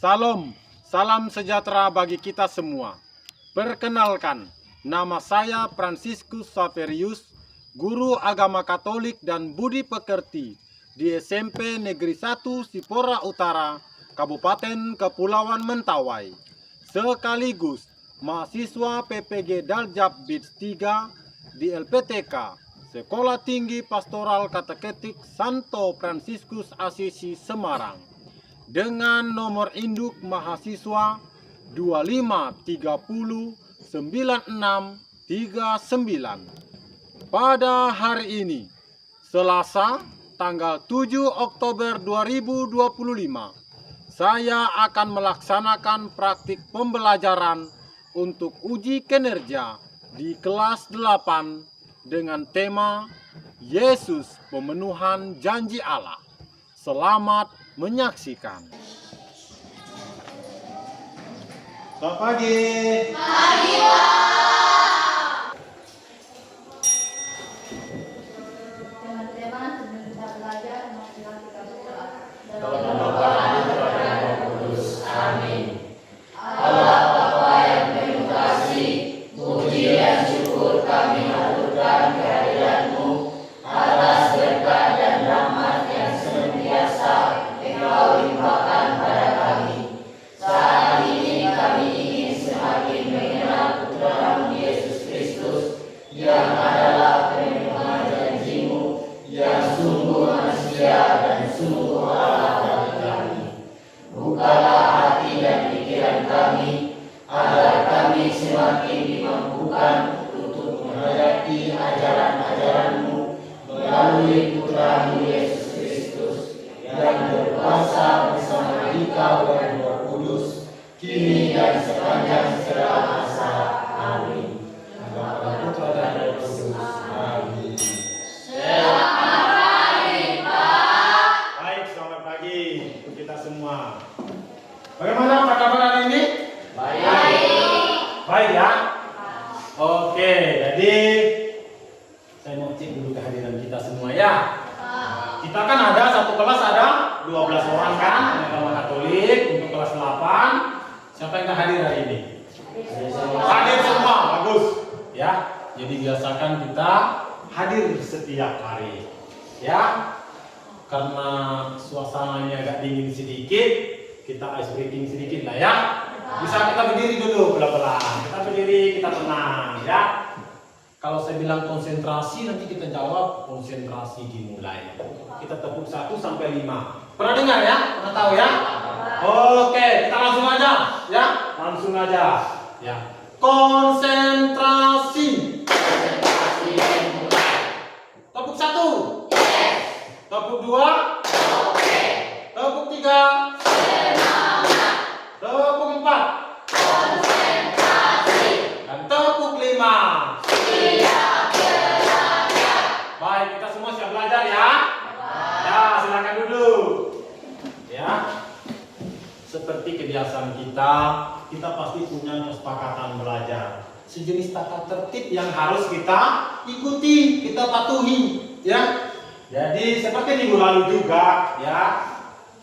Salam, salam sejahtera bagi kita semua. Perkenalkan, nama saya Fransiskus Saverius, guru agama Katolik dan budi pekerti di SMP Negeri 1 Sipora Utara, Kabupaten Kepulauan Mentawai. Sekaligus mahasiswa PPG Daljab BIDS 3 di LPTK, Sekolah Tinggi Pastoral Kateketik Santo Fransiskus Asisi Semarang, dengan nomor induk mahasiswa 25309639. Pada hari ini, Selasa, tanggal 7 Oktober 2025, saya akan melaksanakan praktik pembelajaran untuk uji kinerja di kelas 8 dengan tema Yesus Pemenuhan Janji Allah. Selamat menyaksikan. Selamat pagi. Pagi, Pak. Teman-teman, sebelum kita belajar, marilah kita berdoa. Dalam nama Bapa dan Putra dan Roh Kudus. Amin. Allah Bapa yang penuh kasih, puji dan syukur kami haturkan kehadiran-Mu atas berkat dan rahmat yang senantiasa Engkau limpahkan pada kami. Saat ini kami ingin semakin mengenal Putra-Mu Yesus Kristus yang adalah pemenuhan janji-Mu, yang sungguh manusia dan sungguh Allah bagi kami. Bukalah hati dan pikiran kami, agar kami semakin dimampukan untuk menghayati ajaran-ajaran-Mu melalui Putra-Mu Yesus Kristus yang berkuasa bersama Dikau dan Roh Kudus, kini dan sepanjang segala masa. Amin. Bapa, Putra dan Roh Kudus. Amin. Selamat pagi, Pak. Baik, selamat pagi untuk kita semua. Bagaimana apa kabar hari ini? Baik ya? Oke, jadi saya mau cek dulu kehadiran kita semua ya. Kita kan ada satu kelas ada 12 orang kan, agama Katolik untuk kelas 8. Siapa yang hadir hari ini? Hadir semua, bagus. Ya, jadi biasakan kita hadir setiap hari. Ya, karena suasananya agak dingin sedikit, kita ice breaking sedikit lah ya. Bisa kita berdiri dulu pelan-pelan. Kita berdiri, kita tenang ya. Kalau saya bilang konsentrasi, nanti kita jawab konsentrasi dimulai. Kita tepuk 1 sampai 5. Pernah dengar ya? Pernah tahu ya? Oke, kita langsung aja ya. Langsung aja ya. Konsentrasi. Tepuk 1. Tepuk 2. Tepuk 3. Tepuk 4. Dan tepuk 5. Baik, kita semua siap belajar ya? Ya, silakan duduk. Ya. Seperti kebiasaan kita pasti punya kesepakatan belajar. Sejenis tata tertib yang harus kita ikuti, kita patuhi, ya. Jadi seperti minggu lalu juga, ya,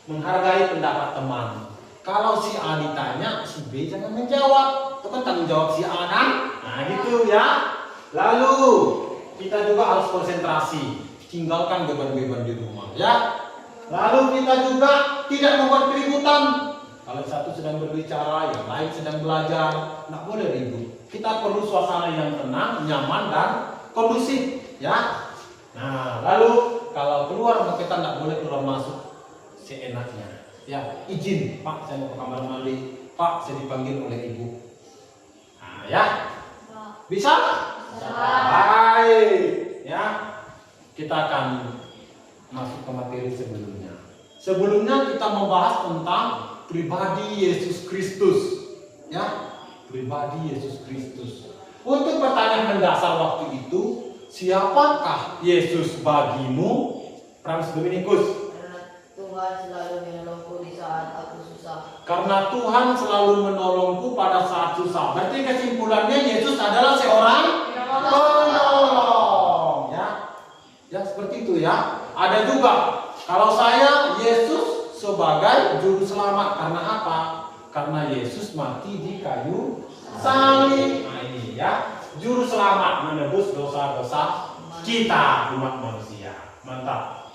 menghargai pendapat teman. Kalau si A ditanya, si B jangan menjawab. Itu kan tanggung jawab si A kan? Nah gitu ya. Lalu kita juga harus konsentrasi, tinggalkan beban-beban di rumah ya. Lalu kita juga tidak membuat keributan. Kalau satu sedang berbicara, yang lain sedang belajar, nggak boleh ribut. Kita perlu suasana yang tenang, nyaman dan kondusif ya. Nah lalu kalau keluar kita nggak boleh keluar masuk seenaknya. Ya, izin Pak, saya mau ke kamar mandi. Pak, saya dipanggil oleh Ibu. Nah ya, bisa? Baik, ya. Kita akan masuk ke materi sebelumnya. Sebelumnya kita membahas tentang pribadi Yesus Kristus, ya. Pribadi Yesus Kristus. Untuk pertanyaan mendasar waktu itu, siapakah Yesus bagimu? Frans Dominikus. Tuhan selalu menolongku di saat aku susah. Karena Tuhan selalu menolongku pada saat susah. Berarti kesimpulannya Yesus adalah seorang penolong. Ya, ya seperti itu ya. Ada juga kalau saya Yesus sebagai juru selamat. Karena apa? Karena Yesus mati di kayu salib. Nah ini ya, juru selamat menebus dosa-dosa kita umat manusia. Mantap.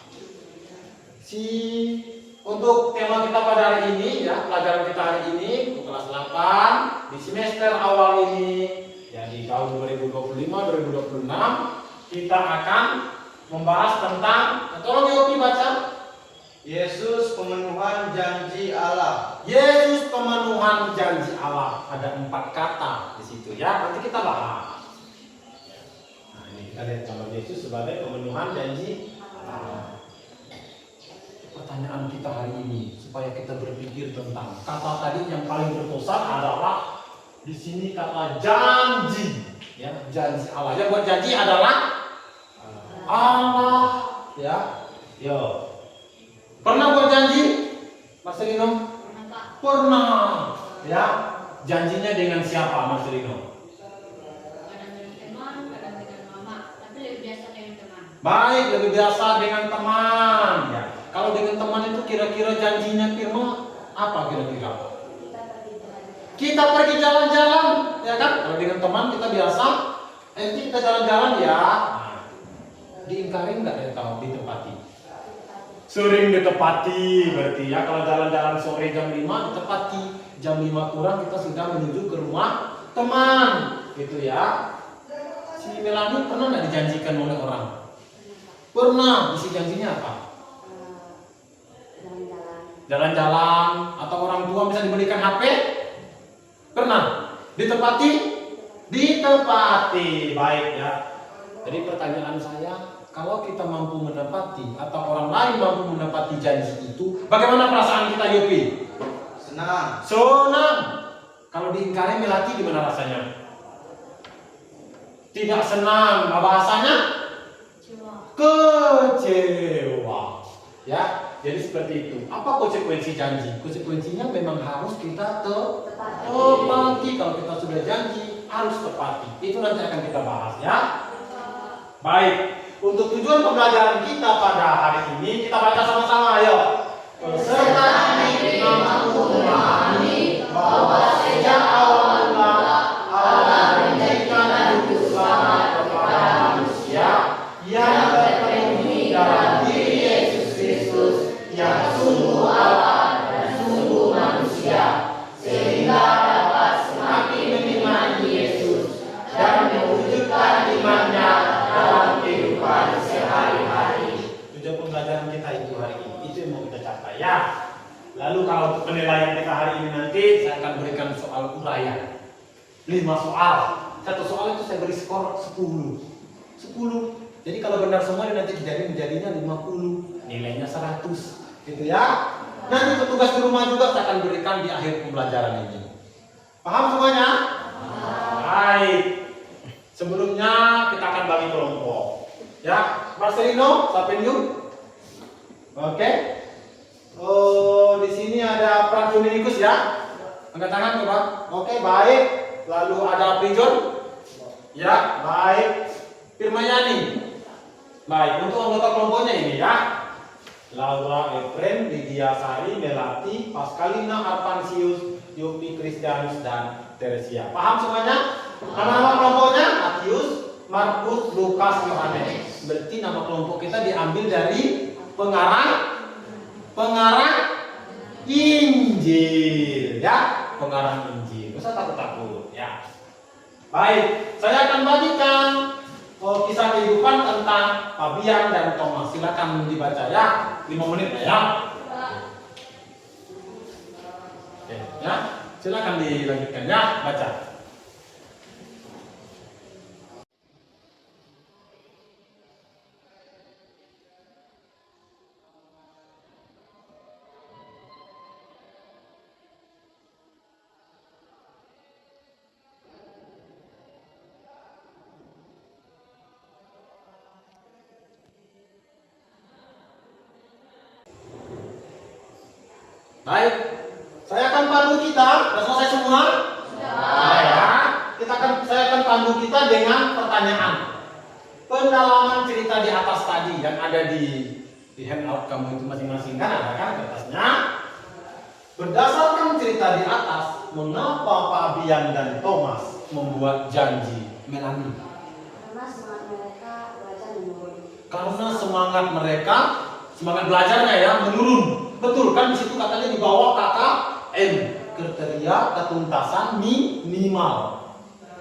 Untuk tema kita pada hari ini ya, pelajaran kita hari ini kelas 8 di semester awal ini ya, di tahun 2025-2026 kita akan membahas tentang, tolong Yopi baca. Yesus pemenuhan janji Allah. Yesus pemenuhan janji Allah. Ada 4 kata di situ ya. Nanti kita bahas. Nah, ini kita lihat kalau Yesus sebagai pemenuhan janji Allah. Pertanyaan kita hari ini supaya kita berpikir tentang kata tadi yang paling berpesan adalah di sini kata janji. Ya, janji Allah. Yang buat janji adalah Allah. Ya. Yo. Pernah buat janji? Mas Rino? Pernah. Ya. Janjinya dengan siapa, Mas Rino? Kadang dengan teman, kadang dengan mama, tapi lebih biasa dengan teman. Baik, lebih biasa dengan teman. Ya. Kalau dengan teman itu kira-kira janjinya Firma apa kira-kira? Kita pergi jalan-jalan, ya kan? Kalau dengan teman kita biasa, kita jalan-jalan ya. Nah, diingkarin nggak ya tahu ditepati? Sering ditepati berarti ya. Kalau jalan-jalan sore jam 5 ditepati, jam 5 kurang kita sudah menuju ke rumah teman, gitu ya. Si Melani pernah nggak dijanjikan oleh orang? Pernah. Isi janjinya apa? Jalan-jalan, atau orang tua bisa diberikan HP? Pernah. Ditepati? Ditepati. Baik ya. Jadi pertanyaan saya, kalau kita mampu menepati atau orang lain mampu menepati janji itu, bagaimana perasaan kita, Yopi? Senang. Senang. Kalau diingkari Melati gimana rasanya? Tidak senang. Bahasanya? Kecewa. Ya, jadi seperti itu. Apa konsekuensi janji? Konsekuensinya memang harus kita tepati. Kalau kita sudah janji, harus tepati. Itu nanti akan kita bahas ya. Baik. Untuk tujuan pembelajaran kita pada hari ini, kita baca sama-sama, ayo. Serta mampu memahami bahwa sejak awal mula Allah menjanjikan hidup selamat kepada manusia yang terpenuhi dalam diri Yesus Kristus yang sungguh Allah dan sungguh manusia, sehingga dapat semakin mengimani Yesus dan mewujudkan imannya dalam kehidupan sehari-hari. Tujuan pembelajaran kita itu hari ini, itu yang mau kita capai ya. Lalu kalau penilaian kita hari ini nanti saya akan berikan soal uraian 5 soal. Satu soal itu saya beri skor 10. Jadi kalau benar semua nanti jadinya 50, nilainya 100, gitu ya. Nanti petugas di rumah juga saya akan berikan di akhir pembelajaran ini. Paham semuanya? Baik. Sebelumnya kita akan bagi kelompok. Ya, Marcelino, Sapeniu. Oke. Oh, di sini ada Pranjunikus ya. Angkat tangan coba. Oke, baik. Lalu ada Prijon. Ya, baik. Firmayani. Baik, untuk anggota kelompoknya ini ya. Laura Efren, Lydia Sari, Melati, Pascalina Arpansius, Yopi Kristianus, dan Teresia. Paham semuanya? Nama-nama kelompoknya Matius, Markus, Lukas, Yohanes. Berarti nama kelompok kita diambil dari pengarang Injil ya, pengarang Injil. Gak usah takut-takut ya. Baik, saya akan bagikan kisah kehidupan tentang Fabian dan Thomas. Silakan dibaca ya, 5 menit ya. Oke, ya, silakan dilanjutkan ya, baca. Baik, saya akan pandu kita. Sudah selesai semua? Sudah. Ya, saya akan pandu kita dengan pertanyaan. Pendalaman cerita di atas tadi yang ada di Di handout kamu itu masing-masing kan ada kan kertasnya. Berdasarkan cerita di atas, mengapa Pak Bian dan Thomas membuat janji? Melani. Karena semangat mereka belajar menurun. Karena semangat belajarnya ya menurun. Betul kan di situ katanya di bawah kata M, kriteria ketuntasan minimal.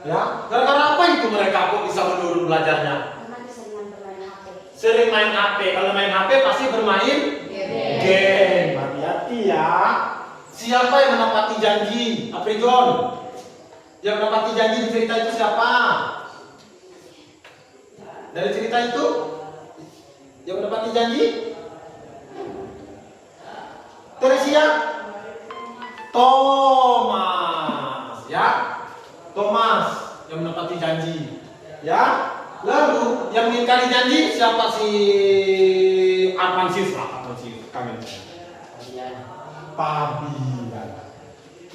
Ya, gara-gara apa itu mereka kok bisa menurun belajarnya? Karena keseringan bermain HP. Sering main HP. Kalau main HP pasti bermain game. Hati-hati ya. Siapa yang menepati janji? April John. Yang menepati janji di cerita itu siapa? Dari cerita itu yang menepati janji? Teresia? Thomas, ya. Thomas yang menepati janji. Ya. Lalu yang mengingkari janji siapa si Armansis lah, kami. Pabian.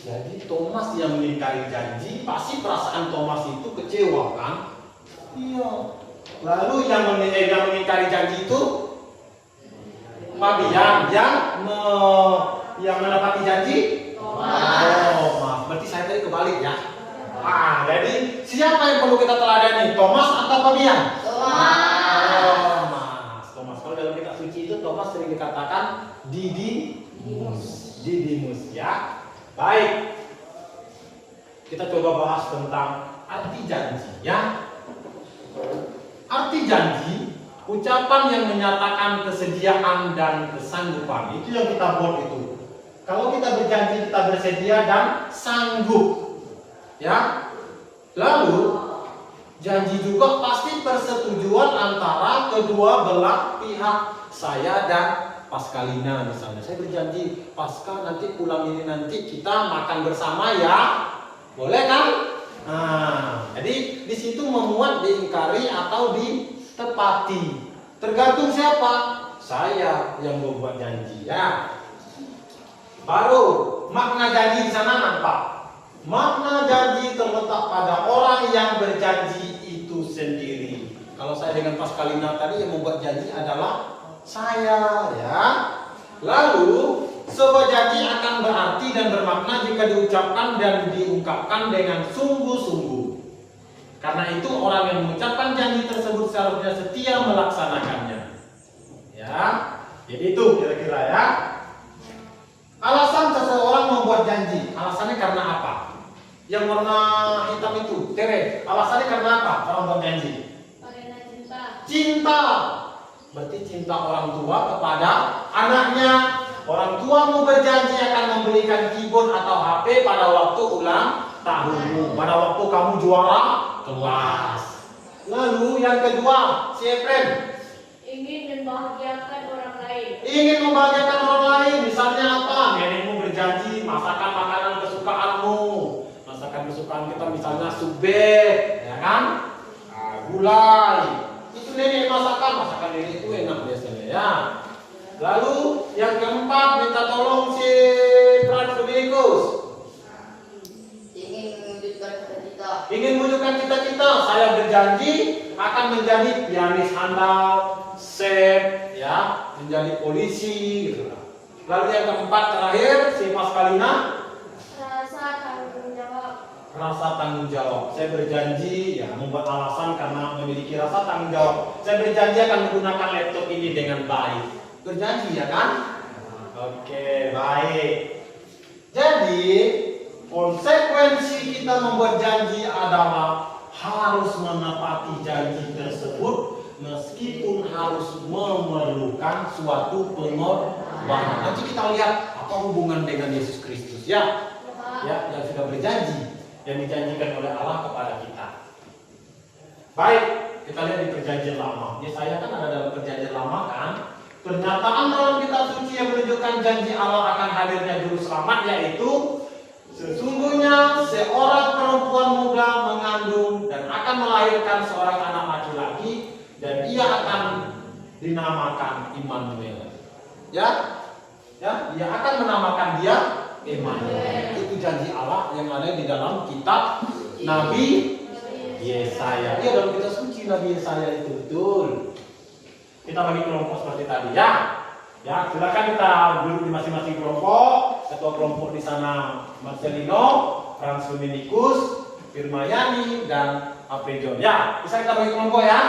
Jadi Thomas yang mengingkari janji, pasti perasaan Thomas itu kecewa kan? Iya. Lalu yang mengingkari janji itu Pabian yang menepati janji Thomas. Berarti saya tadi kebalik ya. Jadi siapa yang perlu kita teladani? Thomas atau Pabian? Thomas. Kalau dalam kitab suci itu Thomas sering dikatakan Didimus ya. Baik. Kita coba bahas tentang arti janji ya. Arti janji, ucapan yang menyatakan kesediaan dan kesanggupan. Itu yang kita buat itu. Kalau kita berjanji kita bersedia dan sanggup. Ya. Lalu janji juga pasti persetujuan antara kedua belah pihak. Saya dan Paskalina misalnya, saya berjanji Pascal nanti pulang ini nanti kita makan bersama ya, boleh kan? Jadi di situ memuat diingkari atau ditepati, tergantung siapa. Saya yang membuat janji ya. Baru makna janji di sana nampak. Makna janji terletak pada orang yang berjanji itu sendiri. Kalau saya dengan Paskalina tadi yang membuat janji adalah saya ya. Lalu sebuah janji akan berarti dan bermakna jika diucapkan dan diungkapkan dengan sungguh-sungguh. Karena itu orang yang mengucapkan janji tersebut seharusnya setia melaksanakannya. Ya, jadi itu kira-kira ya. Alasan seseorang membuat janji, alasannya karena apa? Yang warna hitam itu, Tere, alasannya karena apa orang membuat janji? Karena cinta. Cinta. Berarti cinta orang tua kepada anaknya. Orang tua mau berjanji akan memberikan keyboard atau HP pada waktu ulang tahunmu, pada waktu kamu juara kelas. Lalu yang kedua, si Efren Ingin membahagiakan orang lain. ingin membahagiakan orang lain. Misalnya apa? Nenekmu berjanji masakan makanan kesukaanmu. Masakan kesukaan kita misalnya subet, ya kan? Gulai. Itu nenek masakan nenek itu enak biasanya ya. Lalu yang keempat minta tolong si Pran Dominikus. Ingin mewujudkan cita-cita. Saya berjanji akan menjadi pianis handal, chef, ya, menjadi polisi gitu. Lalu yang keempat terakhir si Paskalina. Rasa tanggung jawab. Rasa tanggung jawab. Saya berjanji ya membuat alasan karena memiliki rasa tanggung jawab. Saya berjanji akan menggunakan laptop ini dengan baik. Berjanji ya kan? Oke, baik. Jadi konsekuensi kita membuat janji adalah harus menepati janji tersebut meskipun harus memerlukan suatu pengorbanan. Nanti kita lihat apa hubungan dengan Yesus Kristus ya. Ya, yang sudah berjanji, yang dijanjikan oleh Allah kepada kita. Baik, kita lihat di perjanjian lama. Yesaya kan ada dalam perjanjian lama kan. Pernyataan dalam kitab suci yang menunjukkan janji Allah akan hadirnya juru selamat yaitu sesungguhnya seorang perempuan muda mengandung dan akan melahirkan seorang anak laki-laki dan ia akan dinamakan Immanuel. Ya, dia akan menamakan dia Immanuel. Itu janji Allah yang ada di dalam kitab Nabi Yesaya. Iya, dalam kitab suci Nabi Yesaya itu betul. kita bagi kelompok seperti tadi ya. Ya, silakan kita duduk di masing-masing kelompok. Ketua kelompok di sana Marcelino, Frans Dominikus, Firmayani, dan Aprejon. Ya, bisa kita bagi kelompok ya.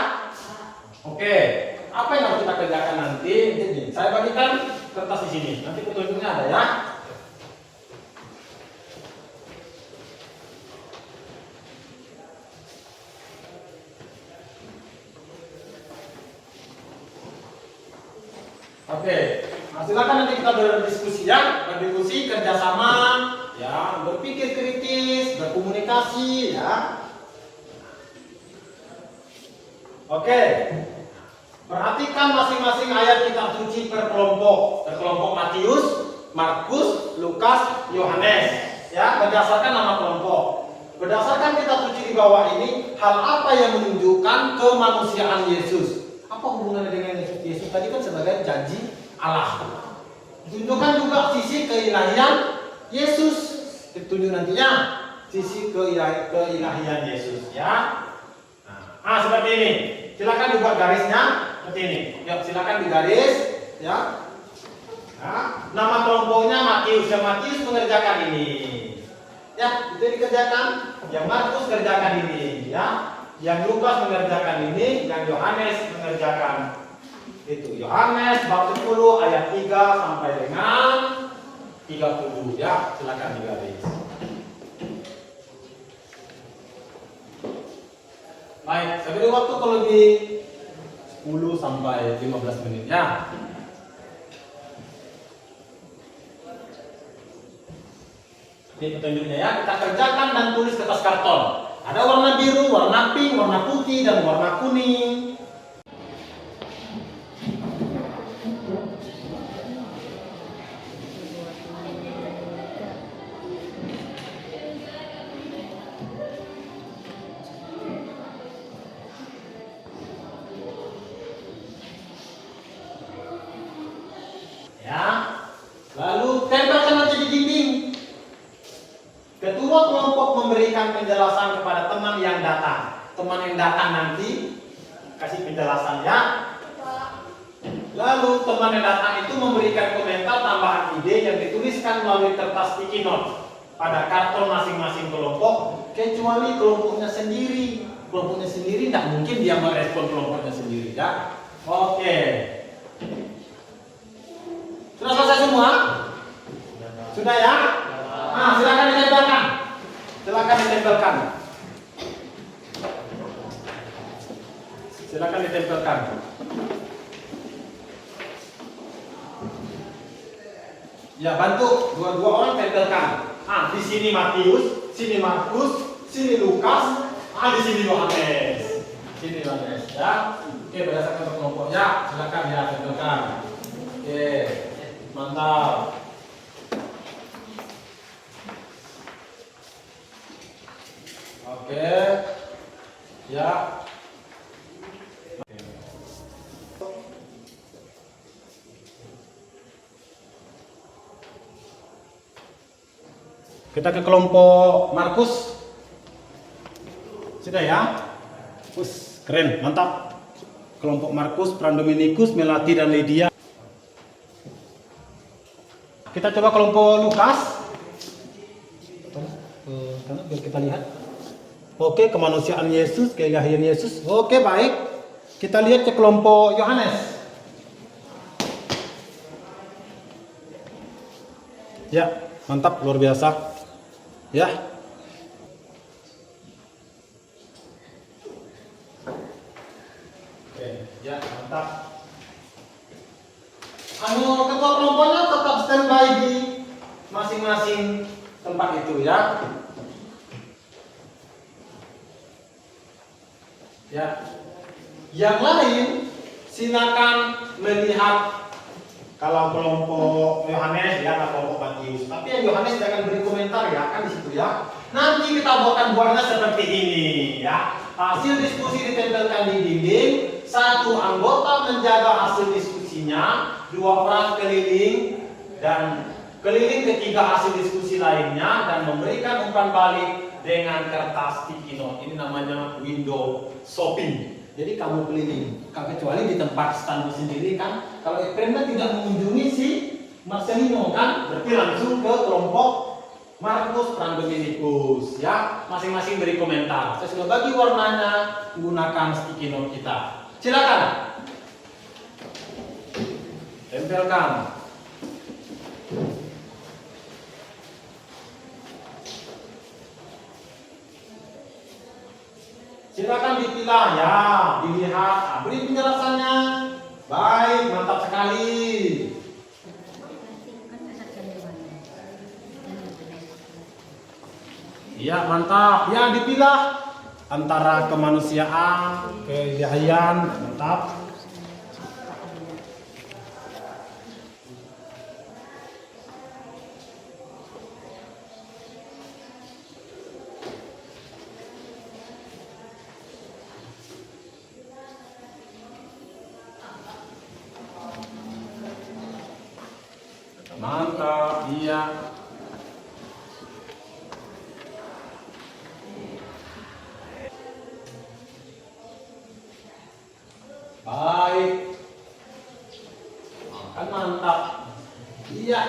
Oke, apa yang harus kita kerjakan nanti? Ini, saya bagikan kertas di sini. Nanti petunjuknya ada ya. Oke, nah, silakan nanti kita berdiskusi ya, berdiskusi kerjasama, ya, berpikir kritis, berkomunikasi, ya. Oke, perhatikan masing-masing ayat kitab suci per kelompok Matius, Markus, Lukas, Yohanes, ya, berdasarkan nama kelompok. Berdasarkan kitab suci di bawah ini, hal apa yang menunjukkan kemanusiaan Yesus? Apa hubungannya dengan Yesus? Yesus tadi kan sebagai janji Allah. Ditunjukkan juga sisi keilahian Yesus. Ditunjuk nantinya sisi keilahian Yesus, ya. Nah, seperti ini. Silakan dibuat garisnya seperti ini. Ya, silakan digaris, ya. Nah, nama kelompoknya Matius. Yang Matius mengerjakan ini. Ya, itu dikerjakan. Yang Markus kerjakan ini, ya. Yang Lukas mengerjakan ini, yang Yohanes mengerjakan itu. Yohanes bab 10 ayat 3 sampai dengan 30 ya, silakan digaris. Baik, saya beri waktu kalau lebih 10 sampai 15 menit ya. Ini petunjuknya ya, kita kerjakan dan tulis ke atas karton. Ada warna biru, warna pink, warna putih, dan warna kuning. Ya, lalu tempelkan aja di dinding. Ketua kelompok memberikan penjelasan kepada teman yang datang. Teman yang datang nanti kasih penjelasan ya. Lalu teman yang datang itu memberikan komentar tambahan ide yang dituliskan melalui kertas sticky note pada karton masing-masing kelompok, kecuali kelompoknya sendiri. Kelompoknya sendiri tidak mungkin dia merespon kelompoknya sendiri ya. Oke. Sudah selesai semua? Sudah ya? Nah, silakan ditempelkan. Silakan ditempelkan. Silakan ditempelkan. Ya, bantu dua-dua orang tempelkan. Ah, di sini Matius, sini Markus, sini Lukas, di sini Yohanes. Sini Yohanes ya. Oke, berdasarkan kelompoknya, silakan ya tempelkan. Oke, mantap. Oke, ya. Kita ke kelompok Markus. Sudah ya? Keren, mantap. Kelompok Markus, Fran Dominikus, Melati dan Lydia. Kita coba kelompok Lukas. Karena biar kita lihat. Oke, kemanusiaan Yesus, keilahian Yesus. Oke, baik. Kita lihat ke kelompok Yohanes. Ya, mantap, luar biasa. Ya. Oke, ya, mantap. Ketua kelompoknya tetap standby di masing-masing tempat itu ya. Ya. Yang lain silakan melihat kalau kelompok Yohanes ya, kelompok Matius. Tapi yang Yohanes jangan beri komentar ya, kan di situ ya. Nanti kita buatnya seperti ini ya. Hasil diskusi ditempelkan di dinding. Satu anggota menjaga hasil diskusinya, 2 orang keliling dan keliling ketiga hasil diskusi lainnya dan memberikan umpan balik dengan kertas sticky note. Ini namanya window shopping. Jadi kamu keliling, kecuali di tempat standmu sendiri kan. Kalau Efrem tidak mengunjungi si Marcelino kan, berarti langsung ke kelompok Markus dan Dominikus ya. Masing-masing beri komentar. Saya sudah bagi warnanya, gunakan sticky note kita. Silakan. Tempelkan. Silakan dipilah ya, dilihat. Nah, beri penjelasannya. Baik, mantap sekali. Iya, mantap. Ya, dipilah antara kemanusiaan, keilahian, mantap. Mantap, iya. Baik. Kan mantap. Iya.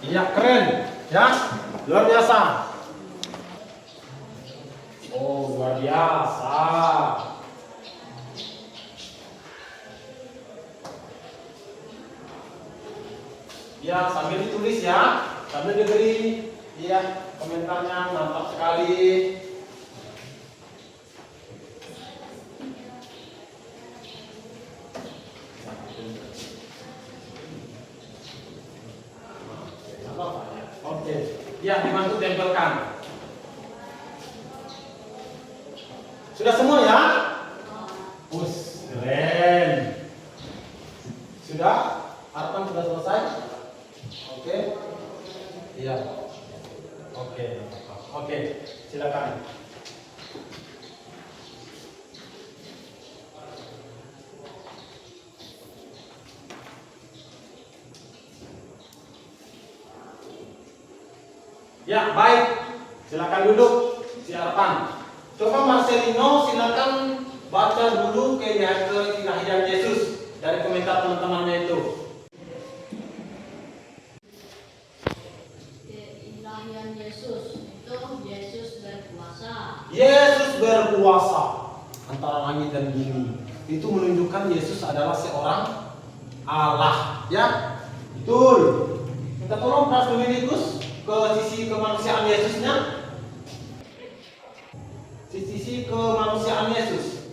Iya, keren. Ya, luar biasa. Oh, luar biasa. Ya, sambil ditulis ya, sambil diberi ya komentarnya, mantap sekali. Oke, ya dibantu tempelkan. Sudah semua ya? Us, keren. Sudah? Harapan sudah selesai? Oke. Iya. Oke. Oke, silakan. Ya, baik. Silakan duduk. Silakan. Coba Marcelino silakan baca dulu keilahian Yesus dari komentar teman-temannya itu. Keilahian Yesus itu Yesus berkuasa. Yesus berkuasa antara langit dan bumi. Itu menunjukkan Yesus adalah seorang Allah, ya? Betul. Minta tolong Pras Dominikus ke sisi kemanusiaan Yesusnya. Sisi kemanusiaan Yesus.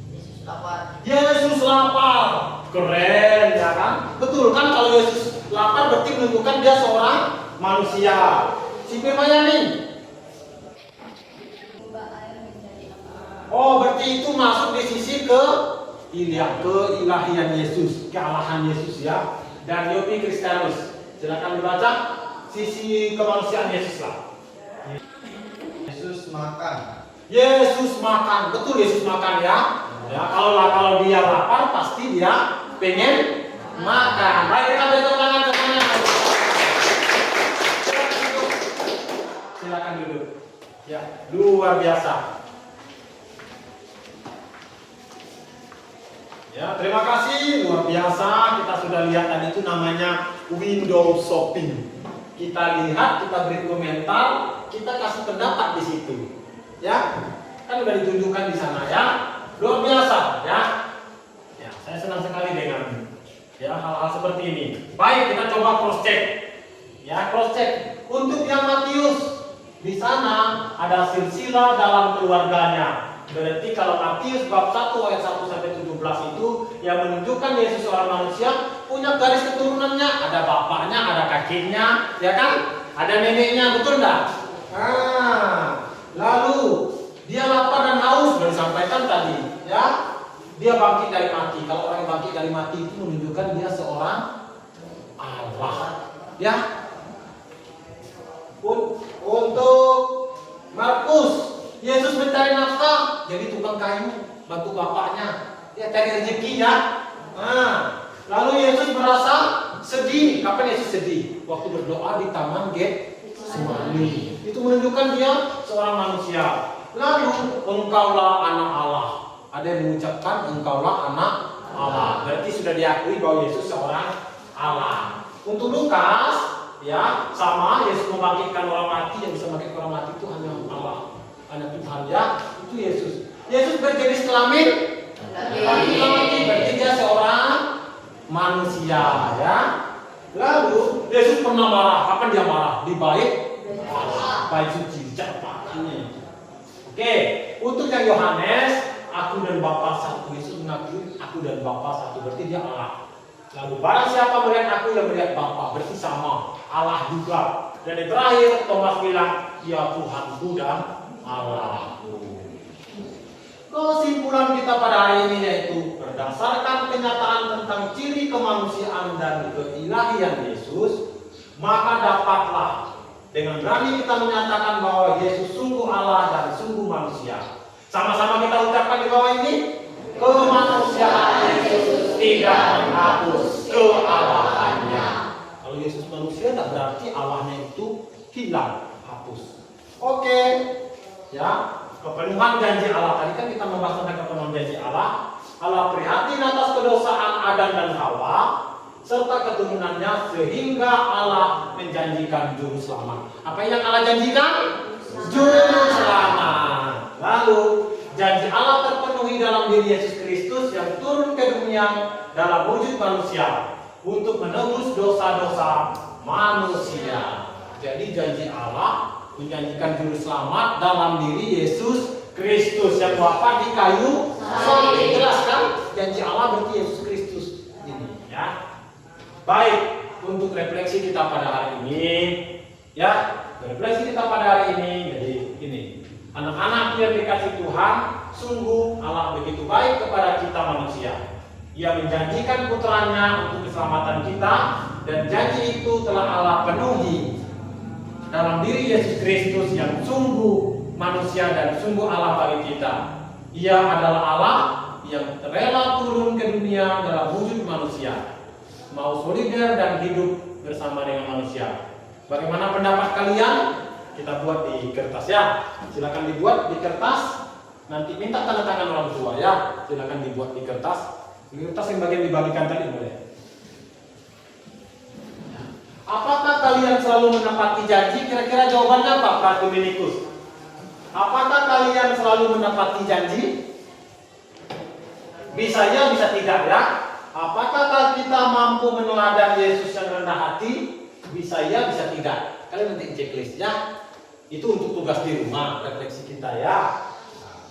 Yesus lapar. Yesus lapar. Keren ya kan? Betul kan, kalau Yesus lapar berarti menunjukkan dia seorang manusia. Si Mayani. Ubah air menjadi apa? Oh, berarti itu masuk di sisi keilahian Yesus, kealahan Yesus ya. Dan Yopi Kristalus. Silakan dibaca sisi kemanusiaan Yesus lah. Yesus makan. Yesus makan, betul Yesus makan ya. Ya, kalau dia lapar pasti dia pengen makan. Baik, kita beri tepuk tangan semuanya. Silakan duduk. Ya, luar biasa. Ya, terima kasih, luar biasa. Kita sudah lihat tadi itu namanya window shopping. Kita lihat, kita beri komentar, kita kasih pendapat di situ. Ya, kan sudah ditunjukkan di sana ya. Luar biasa ya. Ya, saya senang sekali dengan ya hal-hal seperti ini. Baik, kita coba cross check. Ya, cross check. Untuk yang Matius, di sana ada silsilah dalam keluarganya. Berarti kalau Matius bab 1 ayat 1 sampai 17 itu yang menunjukkan Yesus seorang manusia punya garis keturunannya, ada bapaknya, ada kakeknya, ya kan? Ada neneknya, betul enggak? Nah, lalu dia lapar dan haus, sudah disampaikan tadi, ya. Dia bangkit dari mati. Kalau orang yang bangkit dari mati itu menunjukkan dia seorang Allah, ya. Untuk Markus, Yesus mencari nafkah, jadi tukang kayu, bantu bapaknya, ya cari rezeki ya. Nah, Lalu Yesus merasa sedih. Kapan Yesus sedih? Waktu berdoa di Taman Getsemani. Itu menunjukkan dia seorang manusia. Lalu engkaulah anak Allah. Ada yang mengucapkan engkaulah anak Allah. Berarti sudah diakui bahwa Yesus seorang Allah. Untuk Lukas, ya sama, Yesus membangkitkan orang mati. Yang bisa membangkitkan orang mati itu hanya Allah, hanya Tuhan, ya. Itu Yesus. Yesus berjenis kelamin laki-laki, berarti dia seorang manusia, ya. Lalu Yesus pernah marah. Kapan dia marah? Di bait Allah, bait suci, ini. Oke, untuk yang Yohanes, aku dan Bapa satu. Yesus mengakui aku dan Bapa satu, berarti dia Allah. Lalu barang siapa melihat aku yang melihat Bapa, berarti sama, Allah juga. Dan yang terakhir Thomas bilang, ya Tuhanku dan Allahku. Kesimpulan kita pada hari ini yaitu berdasarkan kenyataan tentang ciri kemanusiaan dan keilahian Yesus, maka dapatlah dengan berani kita menyatakan bahwa Yesus sungguh Allah dan sungguh manusia. Sama-sama kita ucapkan di bawah ini, kemanusiaan Yesus tidak menghapus kealahannya. Kalau Yesus manusia tidak berarti Allahnya itu hilang, hapus. Oke, ya. Kepenuhan janji Allah. Tadi kan kita membahas tentang kepenuhan janji Allah. Allah prihatin atas kedosaan Adam dan Hawa serta keturunannya sehingga Allah menjanjikan juru selamat. Apa yang Allah janjikan? Juru selamat. Lalu janji Allah terpenuhi dalam diri Yesus Kristus yang turun ke dunia dalam wujud manusia untuk menebus dosa-dosa manusia. Jadi janji Allah menjanjikan juru selamat dalam diri Yesus Kristus yang wafat di kayu salib. Jelas kan? Janji Allah berarti Yesus Kristus ini, ya. Baik, untuk refleksi kita pada hari ini, ya, refleksi kita pada hari ini. Jadi ini, anak-anak yang dikasih Tuhan, sungguh Allah begitu baik kepada kita manusia. Ia menjanjikan putranya untuk keselamatan kita, dan janji itu telah Allah penuhi dalam diri Yesus Kristus yang sungguh manusia dan sungguh Allah bagi kita. Ia adalah Allah yang rela turun ke dunia dalam wujud manusia, mau solider dan hidup bersama dengan manusia. Bagaimana pendapat kalian? Kita buat di kertas, ya. Silakan dibuat di kertas. Nanti minta tanda tangan orang tua, ya. Silakan dibuat di kertas. Di kertas yang bagian dibagikan tadi boleh. Apakah kalian selalu menepati janji? Kira-kira jawabannya apa, Pak Dominikus? Apakah kalian selalu menepati janji? Bisa ya, bisa tidak, ya. Apakah kita mampu meneladan Yesus yang rendah hati? Bisa ya, bisa tidak. Kalian nanti checklist, ya. Itu untuk tugas di rumah, refleksi kita, ya.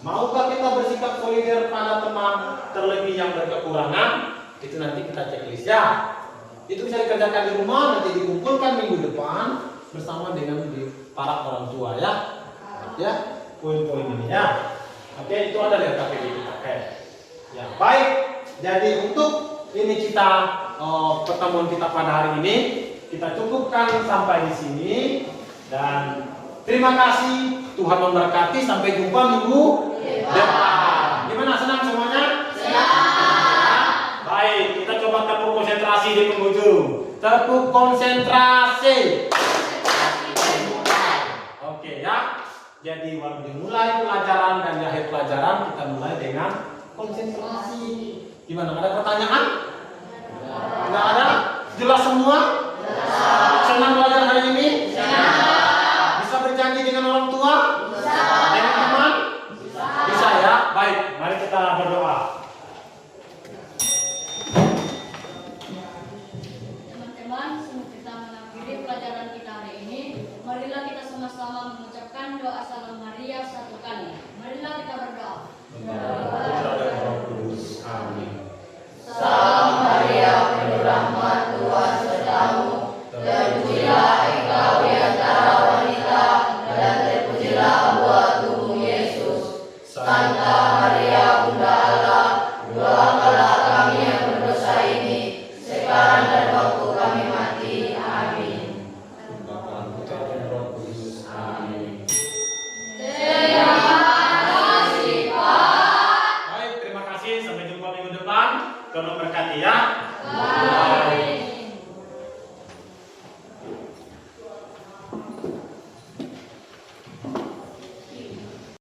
Maukah kita bersikap solider pada teman terlebih yang berkekurangan? Itu nanti kita checklist, ya. Itu bisa dikerjakan di rumah, nanti dikumpulkan minggu depan bersama dengan para orang tua, ya. Ya, poin-poin ini, ya. Oke, itu ada di KPD kita. Oke. Ya, baik. Jadi untuk ini kita pertemuan kita pada hari ini kita cukupkan sampai di sini, dan terima kasih. Tuhan memberkati. Sampai jumpa minggu depan. Gimana, senang semuanya? Baik, kita coba tepuk konsentrasi di penghujung. Tepuk konsentrasi. Oke, ya. Jadi waktu dimulai pelajaran dan di akhir pelajaran kita mulai dengan konsentrasi. Gimana? Ada pertanyaan? Tidak ada? Jelas semua? Senang belajar hari ini? Bisa berjanji dengan orang tua? Dengan teman? Bisa, ya. Baik, mari kita berdoa.